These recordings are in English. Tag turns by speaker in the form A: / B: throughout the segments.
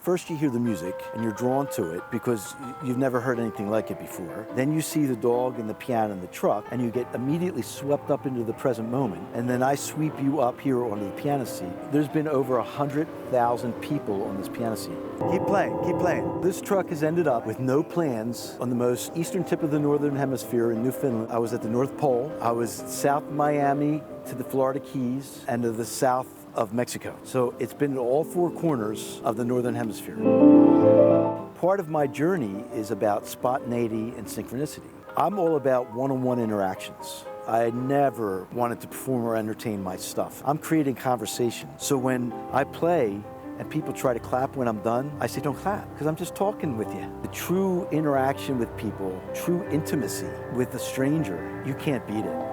A: First you hear the music and you're drawn to it because you've never heard anything like it before. Then you see the dog and the piano and the truck and you get immediately swept up into the present moment. And then I sweep you up here onto the piano seat. There's been over 100,000 people on this piano seat. Keep playing, keep playing. This truck has ended up with no plans on the most eastern tip of the northern hemisphere in Newfoundland. I was at the North Pole. I was south Miami to the Florida Keys and to the south of Mexico. So it's been at all four corners of the Northern Hemisphere. Part of my journey is about spontaneity and synchronicity. I'm all about one-on-one interactions. I never wanted to perform or entertain my stuff. I'm creating conversation. So when I play and people try to clap when I'm done, I say don't clap, because I'm just talking with you. The true interaction with people, true intimacy with a stranger, you can't beat it.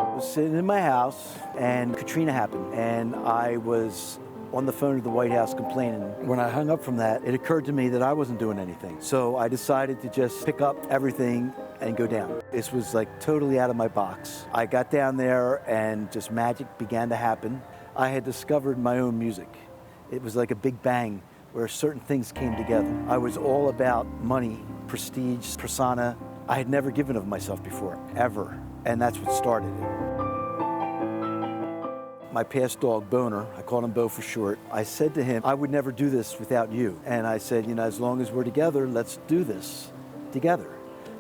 A: I was sitting in my house and Katrina happened and I was on the phone to the White House complaining. When I hung up from that, it occurred to me that I wasn't doing anything. So I decided to just pick up everything and go down. This was like totally out of my box. I got down there and just magic began to happen. I had discovered my own music. It was like a big bang where certain things came together. I was all about money, prestige, persona. I had never given of myself before, ever. And that's what started it. My past dog, Boner, I called him Bo for short, I said to him, I would never do this without you. And I said, you know, as long as we're together, let's do this together.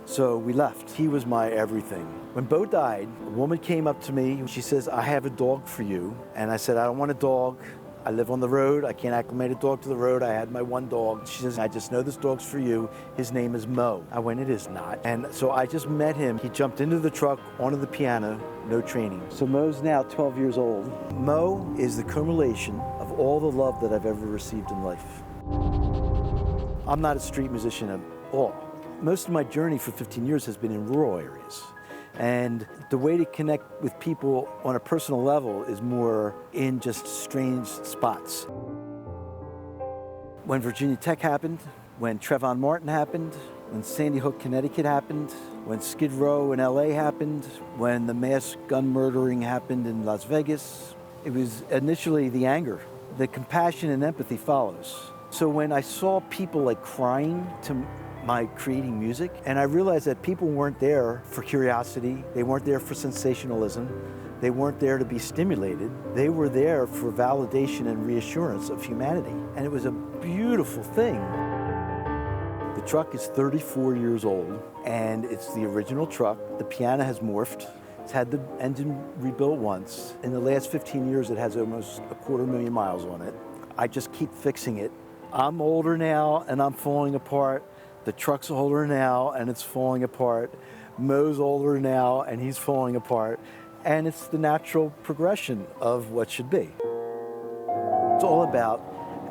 A: So we left. He was my everything. When Bo died, a woman came up to me. She says, I have a dog for you. And I said, I don't want a dog. I live on the road. I can't acclimate a dog to the road. I had my one dog. She says, I just know this dog's for you. His name is Mo. I went, it is not. And so I just met him. He jumped into the truck, onto the piano, no training. So Mo's now 12 years old. Mo is the culmination of all the love that I've ever received in life. I'm not a street musician at all. Most of my journey for 15 years has been in rural areas. And the way to connect with people on a personal level is more in just strange spots. When Virginia Tech happened, when Trayvon Martin happened, when Sandy Hook, Connecticut happened, when Skid Row in LA happened, when the mass gun murdering happened in Las Vegas, it was initially the anger. The compassion and empathy follows. So when I saw people like crying to my creating music, and I realized that people weren't there for curiosity, they weren't there for sensationalism, they weren't there to be stimulated, they were there for validation and reassurance of humanity. And it was a beautiful thing. The truck is 34 years old, and it's the original truck. The piano has morphed. It's had the engine rebuilt once. In the last 15 years, it has almost 250,000 miles on it. I just keep fixing it. I'm older now, and I'm falling apart. The truck's older now and it's falling apart. Mo's older now and he's falling apart. And it's the natural progression of what should be. It's all about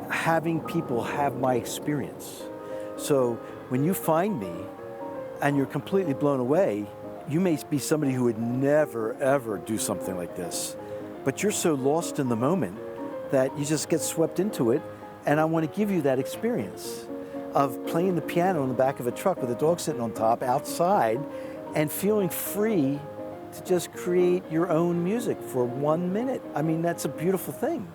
A: having people have my experience. So when you find me and you're completely blown away, you may be somebody who would never, ever do something like this. But you're so lost in the moment that you just get swept into it. And I want to give you that experience of playing the piano in the back of a truck with a dog sitting on top outside and feeling free to just create your own music for 1 minute. I mean, that's a beautiful thing.